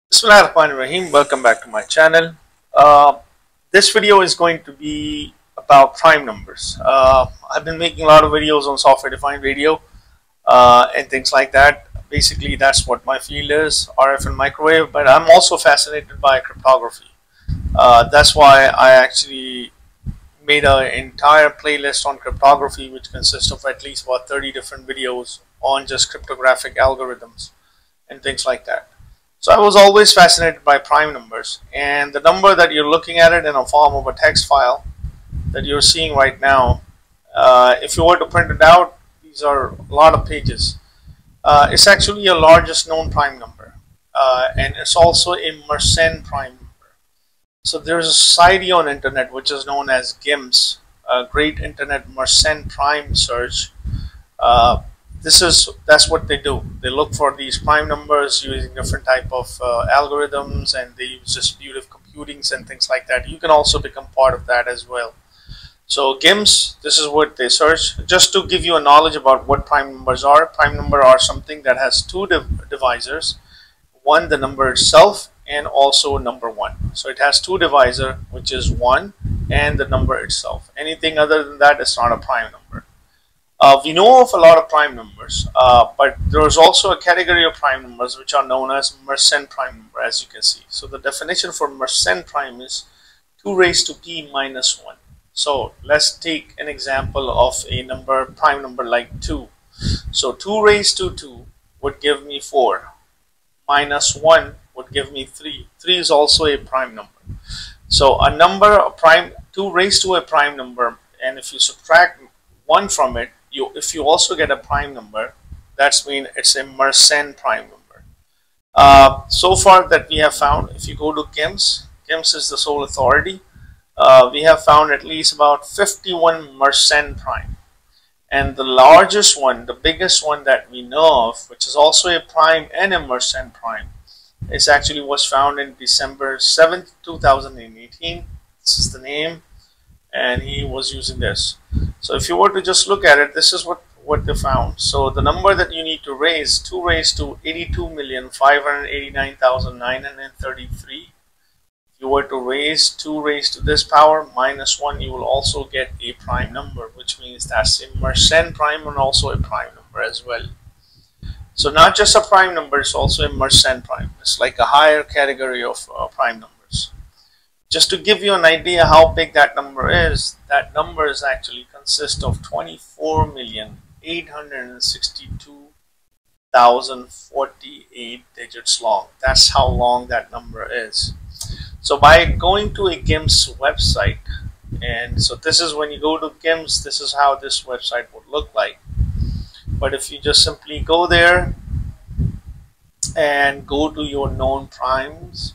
Bismillahirrahmanirrahim. Welcome back to my channel. This video is going to be about prime numbers. I've been making a lot of videos on software-defined radio and things like that. Basically, that's what my field is, RF and microwave. But I'm also fascinated by cryptography. That's why I actually made an entire playlist on cryptography, which consists of at least about 30 different videos on just cryptographic algorithms and things like that. So I was always fascinated by prime numbers, and the number that you're looking at it in a form of a text file that you're seeing right now, if you were to print it out, these are a lot of pages. It's actually your largest known prime number, and it's also a Mersenne prime number. So there's a society on internet which is known as GIMPS, Great Internet Mersenne Prime Search. That's what they do. They look for these prime numbers using different type of algorithms, and they use distributive computings and things like that. You can also become part of that as well. So GIMPS, this is what they search. Just to give you a knowledge about what prime numbers are. Prime number are something that has two divisors. One, the number itself, and also number one. So it has two divisor, which is 1 and the number itself. Anything other than that is not a prime number. We know of a lot of prime numbers, but there is also a category of prime numbers which are known as Mersenne prime number, as you can see. So the definition for Mersenne prime is 2 raised to p minus 1. So let's take an example of a prime number like 2. So 2 raised to 2 would give me 4, minus 1 would give me 3. 3 is also a prime number. So a number of 2 raised to a prime number, and if you subtract 1 from it, if you also get a prime number, that's mean it's a Mersenne prime number. So far that we have found, if you go to GIMPS, GIMPS is the sole authority, we have found at least about 51 Mersenne prime. And the largest one, the biggest one that we know of, which is also a prime and a Mersenne prime, it actually was found in December 7th, 2018. This is the name, and he was using this. So if you were to just look at it, this is what they found. So the number that you need to raise, 2 raised to 82,589,933. If you were to raise 2 raised to this power minus 1, you will also get a prime number, which means that's a Mersenne prime and also a prime number as well. So not just a prime number, it's also a Mersenne prime. It's like a higher category of prime numbers. Just to give you an idea how big that number is actually consists of 24,862,048 digits long. That's how long that number is. So by going to a GIMPS website, and so this is when you go to GIMPS, this is how this website would look like. But if you just simply go there and go to your known primes,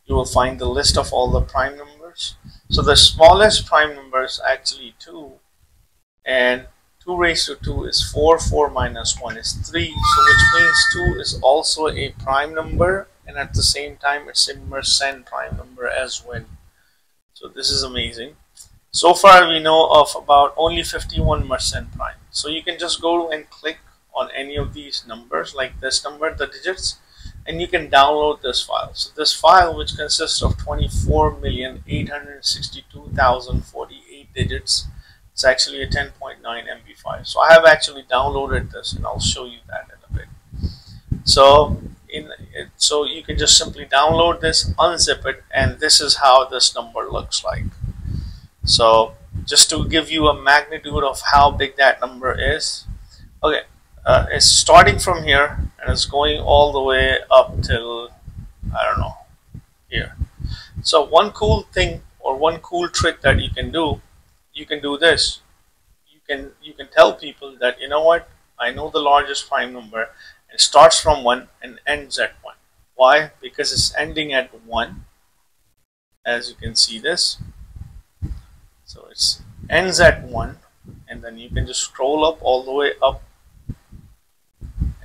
you will find the list of all the prime numbers. So the smallest prime number is actually 2, and 2 raised to 2 is 4, 4 minus 1 is 3, so which means 2 is also a prime number, and at the same time it's a Mersenne prime number as well. So this is amazing. So far we know of about only 51 Mersenne prime. So you can just go and click on any of these numbers, like this number, the digits, and you can download this file. So this file, which consists of 24,862,048 digits, it's actually a 10.9 MB file. So I have actually downloaded this, and I'll show you that in a bit. So so you can just simply download this, unzip it, and this is how this number looks like. So just to give you a magnitude of how big that number is. Okay, it's starting from here and it's going all the way up till, I don't know, here. So one cool thing or one cool trick that you can do this. You can tell people that, you know what, I know the largest prime number. It starts from 1 and ends at 1. Why? Because it's ending at 1, as you can see this. So it ends at 1, and then you can just scroll up all the way up,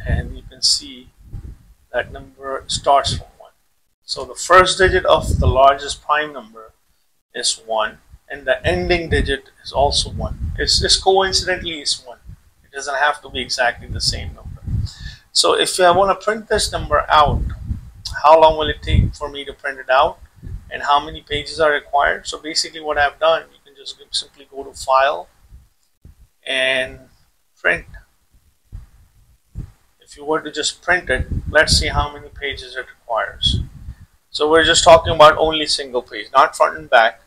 and you can see that number starts from 1. So the first digit of the largest prime number is 1, and the ending digit is also 1. It's coincidentally is 1. It doesn't have to be exactly the same number. So if I want to print this number out, how long will it take for me to print it out, and how many pages are required. So basically what I've done, you can just simply go to File and Print. If you were to just print it, let's see how many pages it requires. So we're just talking about only single page, not front and back.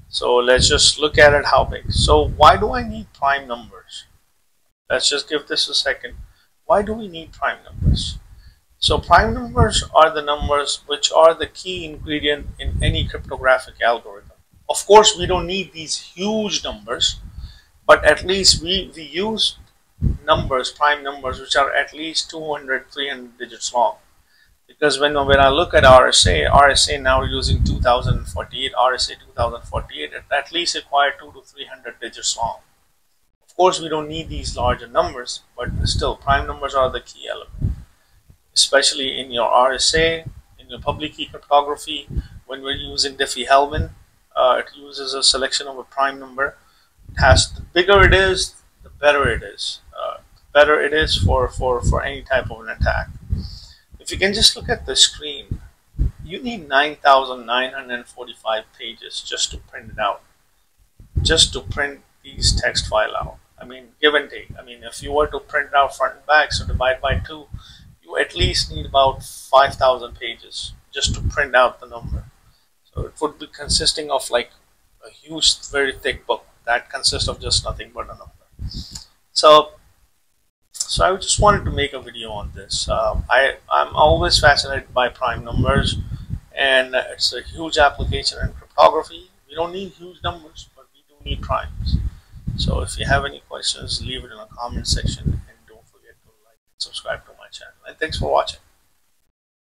So let's just look at it how big. So why do I need prime numbers? Let's just give this a second. Why do we need prime numbers? So prime numbers are the numbers which are the key ingredient in any cryptographic algorithm. Of course, we don't need these huge numbers, but at least we use numbers, prime numbers, which are at least 200, 300 digits long. Because when I look at RSA now using 2048, RSA 2048, it at least require 200 to 300 digits long. Of course, we don't need these larger numbers, but still, prime numbers are the key element. Especially in your RSA, in your public key cryptography, when we're using Diffie-Hellman, it uses a selection of a prime number. The bigger it is, the better it is. The better it is for any type of an attack. If you can just look at the screen, you need 9,945 pages just to print it out. Just to print these text file out. I mean, give and take. I mean, if you were to print out front and back, so divide by 2, you at least need about 5,000 pages just to print out the number. So it would be consisting of like a huge, very thick book that consists of just nothing but a number. So I just wanted to make a video on this. I'm always fascinated by prime numbers, and it's a huge application in cryptography. We don't need huge numbers, but we do need primes. So if you have any questions, leave it in the comment section, and don't forget to like and subscribe to my channel. And thanks for watching.